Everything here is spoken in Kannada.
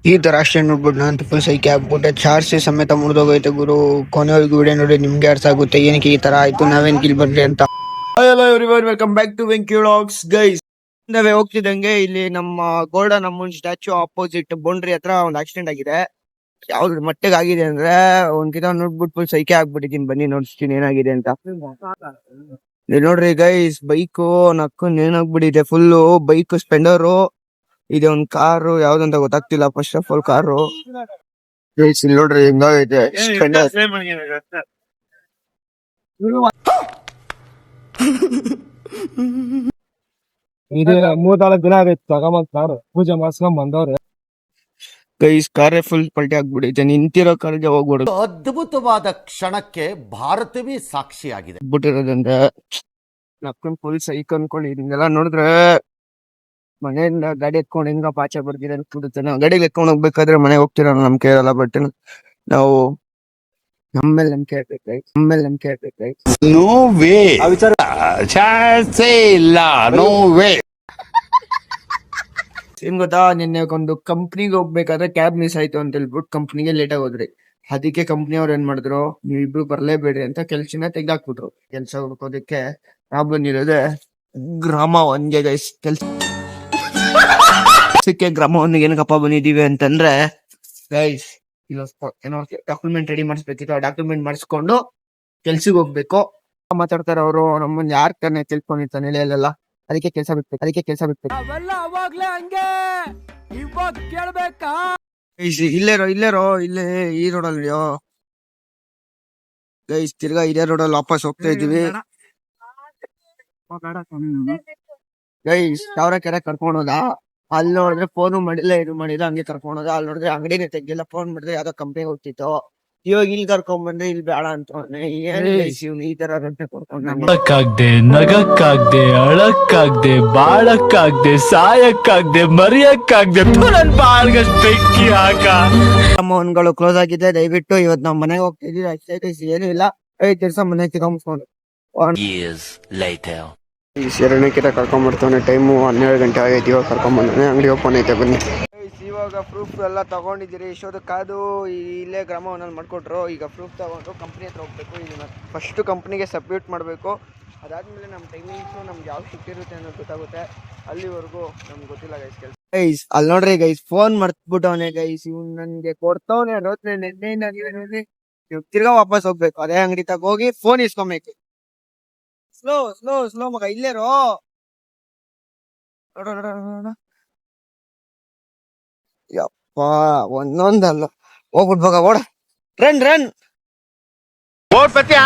ಈ ತರ ಅಷ್ಟೇ ನೋಡ್ಬಿಟ್ಟು ನಾನು ಫುಲ್ ಸೈಕೆ ಆಗ್ಬಿಟ್ಟೆ. ಚಾರ್ಜ್ ಸಮೇತ ಮುರಿದೋಗೈತೆ ಗುರು. ಕೊನೆವರೆಗೂ ವಿಡಿಯೋ ನೋಡಿ ನಿಮ್ಗೆ ಅರ್ಥ ಆಗುತ್ತೆ ಏನಕ್ಕೆ ಈ ತರ ಆಯ್ತು, ನಾವೇನ್ ಕಿಲ್ ಬರ್ರಿ ಅಂತ. Hello everyone, welcome back to Venky vlogs guys. ಹೋಗ್ತಿದ್ದಂಗೆ ಇಲ್ಲಿ ನಮ್ಮ ಗೋಲ್ಡನ್ ಅಮ್ಮನ್ ಸ್ಟ್ಯಾಚು ಆಪೋಸಿಟ್ ಬೌಂಡ್ರಿ ಹತ್ರ ಒಂದು ಆಕ್ಸಿಡೆಂಟ್ ಆಗಿದೆ. ಯಾವ್ದು ಮಟ್ಟಿಗೆ ಆಗಿದೆ ಅಂದ್ರೆ ಒಂದ್ಕಿತ ನೋಡ್ಬಿಟ್ಟು ಫುಲ್ ಸೈಕೆ ಆಗ್ಬಿಟ್ಟಿದೀನಿ. ಬನ್ನಿ ನೋಡ್ತೀನಿ ಏನಾಗಿದೆ ಅಂತ. ಇಲ್ಲಿ ನೋಡ್ರಿ ಗೈಸ್, ಬೈಕು ನಕ್ಕೊಂಡ್ ಏನಾಗ್ಬಿಟ್ಟಿದೆ ಫುಲ್ಲು. ಬೈಕ್ ಸ್ಪೆಂಡರು ಇದೆ, ಒಂದ್ ಕಾರು ಯಾವ್ದಂತ ಗೊತ್ತಾಗ್ತಿಲ್ಲ. First of all car guys ಇಲ್ಲಿ ನೋಡ್ರಿ ಹೆಂಗಾಗೈತೆ ಸ್ಪೆಂಡರ್. ಇದು 3-4 ದಿನ ಆಗೈತೆ ತಗೊಂಬಂದ್ ಕಾರು ಪೂಜೆ ಮಾಡ್ಸ್ಕೊಂಡ್ ಬಂದವ್ರೆ. ಗೈಸ್ ಕಾರೇ ಫುಲ್ ಪಲ್ಟಿ ಆಗ್ಬಿಡೈತೆ. ನಿಂತಿರೋ ಕಾರ್ಗೆ ಹೋಗ್ಬಿಡು. ಅದ್ಭುತವಾದ ಕ್ಷಣಕ್ಕೆ ಭಾರತವೇ ಸಾಕ್ಷಿಯಾಗಿದೆ. ಬಿಟ್ಟಿರೋದಂದ್ರೆ ನಕ್ಕೊಂಡ್ ಫುಲ್ ಸೈಕ್ ಅನ್ಕೊಂಡು ಹಿಂಗೆಲ್ಲ ನೋಡಿದ್ರೆ ಮನೆಯಿಂದ ಗಾಡಿ ಎತ್ಕೊಂಡು ಹೆಂಗ ಪಾಚೆ ಬರ್ದಿರ ಅನ್ಬಿಡುತ್ತೆ. ನಾವು ಗಾಡಿಗೆ ಎತ್ಕೊಂಡು ಹೋಗ್ಬೇಕಾದ್ರೆ ಮನೆಗೆ ಹೋಗ್ತಿರೋ ನಮ್ಗೆ ಇರಲ್ಲ. ಬಟ್ ನಾವು ನಮ್ಮೇಲೆ ನಂಬಿಕೆ ಇರ್ಬೇಕು. ನೋ ವೇ, ಚಾನ್ಸೇ ಇಲ್ಲ, ನೋ ವೇ. ಏನ್ ಗೊತ್ತಾ, ನಿನ್ನೆ ಒಂದು ಕಂಪ್ನಿಗೆ ಹೋಗ್ಬೇಕಾದ್ರೆ ಕ್ಯಾಬ್ ಮಿಸ್ ಆಯ್ತು ಅಂತ ಹೇಳ್ಬಿಟ್ಟು ಕಂಪ್ನಿಗೆ ಲೇಟ್ ಆಗಿ ಹೋದ್ರಿ. ಅದಕ್ಕೆ ಕಂಪ್ನಿ ಅವ್ರು ಏನ್ ಮಾಡಿದ್ರು, ನೀವ್ ಇಬ್ರು ಬರ್ಲೇಬೇಡ್ರಿ ಅಂತ ಕೆಲ್ಸನ ತೆಗ್ದಾಕ್ಬಿಟ್ರು. ಕೆಲ್ಸ ಹುಡ್ಕೋದಕ್ಕೆ ನಾವು ಬಂದಿರೋದೆ ಗ್ರಾಮ ಒಂದ್ಗೆ ಗೈಸ್. ಕೆಲ್ಸಕ್ಕೆ ಗ್ರಾಮ ಒಂದಿಗೆ ಏನಕ್ಕಪ್ಪ ಬಂದಿದೀವಿ ಅಂತಂದ್ರೆ ಗೈಸ್, ಏನೋ ಡಾಕ್ಯುಮೆಂಟ್ ರೆಡಿ ಮಾಡಿಸ್ಬೇಕಿತ್ತು. ಆ ಡಾಕ್ಯುಮೆಂಟ್ ಮಾಡಿಸ್ಕೊಂಡು ಕೆಲ್ಸಕ್ಕೆ ಹೋಗ್ಬೇಕು. ಮಾತಾಡ್ತಾರೆ ಅವರು, ನಮ್ಮನ್ನ ಯಾರ್ ತಾನೆ ತಿಳ್ಕೊಂಡಿರ್ತಾನೆ ಇಲ್ಲೆಲ್ಲ. ಅದಕ್ಕೆ ಕೆಲಸ ಬಿಟ್ಬೇಕು. ಇಲ್ಲೇರೋ ಇಲ್ಲೇ ಈ ರೋಡಲ್ಲಿ ಗೈಸ್, ತಿರ್ಗಾ ಇದೇ ರೋಡಲ್ಲಿ ವಾಪಸ್ ಹೋಗ್ತಾ ಇದೀವಿ ಗೈಸ್. ತಾವರೆಕೆರೆ ಕರ್ಕೊಂಡೋದ, ಅಲ್ಲಿ ನೋಡಿದ್ರೆ ಫೋನು ಮಾಡಿಲ್ಲ, ಇದು ಮಾಡಿಲ್ಲ, ಹಂಗೆ ಕರ್ಕೊಂಡೋದ. ಅಲ್ಲಿ ನೋಡಿದ್ರೆ ಅಂಗಡಿನೇ ತೆಗಿಲ್ಲ, ಫೋನ್ ಮಾಡಿದ್ರೆ ಯಾವ್ದೋ ಕಂಪ್ನಿಗೆ ಹೋಗ್ತಿತ್ತು. ಇವಾಗ ಇಲ್ಲಿ ಕರ್ಕೊಂಡ್ ಬಂದ್ರೆ ಇಲ್ಲಿ ಬೇಡ ಅಂತ ಈ ತರ ನಗಕ್ಕಾಗ್ದೆ, ಅಳಕ್ಕಾಗ್ದೆ, ಬಾಳಕ್ಕಾಗ್ದೆ, ಸಾಯಕ್ಕಾಗ್ದೆ, ಮರಿಯಕ್ಕಾಗ್ದೆ, ನನ್ ಬಾಳ್ಗಷ್ಟ್ ಬೆಂಕಿ ಹಾಕ. ಫೋನ್ಗಳು ಕ್ಲೋಸ್ ಆಗಿದೆ. ದಯವಿಟ್ಟು ಇವತ್ತು ನಾವು ಮನೆಗೆ ಹೋಗ್ತಿದೀವಿ ಅಷ್ಟೇ, ಏನು ಇಲ್ಲ. 5 ದಿವಸ ಮನೆ ತಗೊಂಡ್ಕೊಂಡು 2 ಕಿತ ಕರ್ಕೊಂಡ್ಬರ್ತಾನೆ. ಟೈಮು 12 ಗಂಟೆ ಆಗೈತಿ. ಇವಾಗ ಕರ್ಕೊಂಡ್ಬಂದಾನೆ, ಅಂಗಡಿ ಓಪನ್ ಐತೆ, ಬನ್ನಿ. ಇವಾಗ ಪ್ರೂಫ್ ಎಲ್ಲ ತಗೊಂಡಿದ್ದೀರಿ. ಇಷ್ಟೊಂದು ಇಲ್ಲೇ ಗ್ರಾಮವನ್ನಲ್ಲಿ ಮಾಡ್ಕೊಟ್ರು. ಈಗ ಪ್ರೂಫ್ ತಗೊಂಡು ಕಂಪ್ನಿ ಹತ್ರ ಹೋಗ್ಬೇಕು. ಇದನ್ನ ಫಸ್ಟ್ ಕಂಪ್ನಿಗೆ ಸಬ್ಮಿಟ್ ಮಾಡಬೇಕು. ಅದಾದ್ಮೇಲೆ ನಮ್ಮ ಟೈಮಿಂಗ್ಸು, ನಮ್ಗೆ ಯಾವ ಶಿಫ್ಟ್ ಇರುತ್ತೆ ಅನ್ನೋದು ಗೊತ್ತಾಗುತ್ತೆ. ಅಲ್ಲಿವರೆಗೂ ನಮ್ಗೆ ಗೊತ್ತಿಲ್ಲ ಗೈಸ್ ಕೆಲಸ. ಗೈಸ್ ಅಲ್ಲಿ ನೋಡ್ರಿ ಗೈಸ್, ಫೋನ್ ಮರ್ತ್ಬಿಟ್ಟವನೆ ಗೈಸ್. ಇವ್ನು ನನ್ಗೆ ಕೊಡ್ತವನೆ ಅರೋತ್ನೆ ನೆನ್ನೆ. ತಿರ್ಗಾ ವಾಪಸ್ ಹೋಗ್ಬೇಕು. ಅದೇ ಅಂಗಡಿ ತಗ ಹೋಗಿ ಫೋನ್ ಇಸ್ಕೊಬೇಕು. ಸ್ಲೋ ಮಗ, ಇಲ್ಲೇರೋ ನೋಡ. ಯಪ್ಪ, ಒಂದೊಂದಲ್ಲ ಹೋಗ್ಬಿಟ್ ಬಗ, ಓಡ, ರನ್ ಓಡ್ ಪತ್ಯಾ.